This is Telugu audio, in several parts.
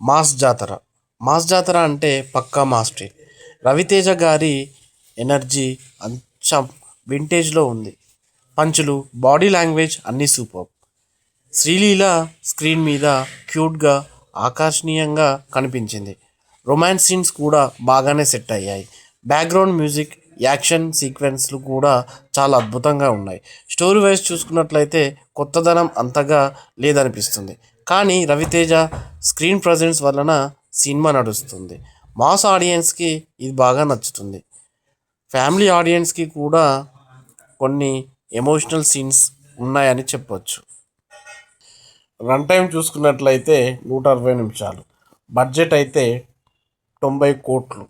మాస్ జాతర. మాస్ జాతర అంటే పక్కా మాస్టరీ. రవితేజ గారి ఎనర్జీ అచ్చం వింటేజ్లో ఉంది. పంచులు, బాడీ లాంగ్వేజ్ అన్నీ సూపర్. శ్రీలీల స్క్రీన్ మీద క్యూట్గా, ఆకర్షణీయంగా కనిపించింది. రొమాన్స్ సీన్స్ కూడా బాగానే సెట్ అయ్యాయి. బ్యాక్గ్రౌండ్ మ్యూజిక్, యాక్షన్ సీక్వెన్స్లు కూడా చాలా అద్భుతంగా ఉన్నాయి. స్టోరీ వైజ్ చూసుకున్నట్లయితే కొత్తదనం అంతగా లేదనిపిస్తుంది. కానీ రవితేజ స్క్రీన్ ప్రజెన్స్ వలన సినిమా నడుస్తుంది. మాస్ ఆడియన్స్కి ఇది బాగా నచ్చుతుంది. ఫ్యామిలీ ఆడియన్స్కి కూడా కొన్ని ఎమోషనల్ సీన్స్ ఉన్నాయని చెప్పొచ్చు. రన్ టైం చూసుకున్నట్లయితే 160 నిమిషాలు. బడ్జెట్ అయితే 90 కోట్లు.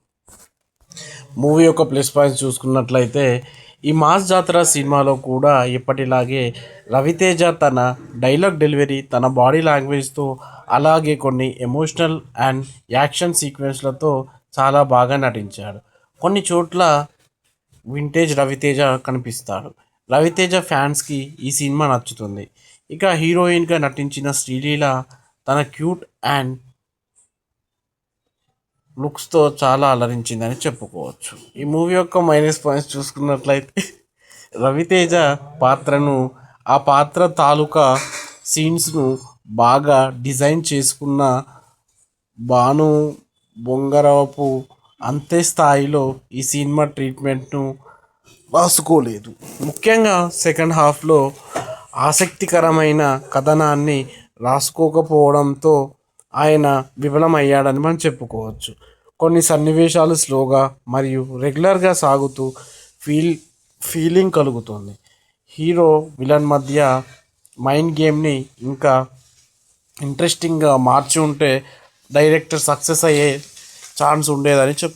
మూవీ యొక్క ప్లస్ పాయింట్స్ చూసుకున్నట్లయితే ఈ మాస్ జాతర సినిమాలో కూడా ఎప్పటిలాగే రవితేజ తన డైలాగ్ డెలివరీ, తన బాడీ లాంగ్వేజ్తో, అలాగే కొన్ని ఎమోషనల్ అండ్ యాక్షన్ సీక్వెన్స్లతో చాలా బాగా నటించాడు. కొన్ని చోట్ల వింటేజ్ రవితేజ కనిపిస్తాడు. రవితేజ ఫ్యాన్స్కి ఈ సినిమా నచ్చుతుంది. ఇక హీరోయిన్గా నటించిన శ్రీలీల తన క్యూట్ అండ్ లుక్స్తో చాలా అలరించిందని చెప్పుకోవచ్చు. ఈ మూవీ యొక్క మైనస్ పాయింట్స్ చూసుకున్నట్లయితే రవితేజ పాత్రను, ఆ పాత్ర తాలూకా సీన్స్ను బాగా డిజైన్ చేసుకున్న భాను బొంగరపు అంతే స్థాయిలో ఈ సినిమా ట్రీట్మెంట్ను రాసుకోలేదు. ముఖ్యంగా సెకండ్ హాఫ్లో ఆసక్తికరమైన కథనాన్ని రాసుకోకపోవడంతో ఆయన విఫలమయ్యాడని మనం చెప్పుకోవచ్చు. కొన్ని సన్నివేశాలు స్లోగా మరియు రెగ్యులర్గా సాగుతూ ఫీలింగ్ కలుగుతుంది. హీరో విలన్ మధ్య మైండ్ గేమ్ని ఇంకా ఇంట్రెస్టింగ్గా మార్చి ఉంటే డైరెక్టర్ సక్సెస్ అయ్యే ఛాన్స్ ఉండేదని చెప్పు.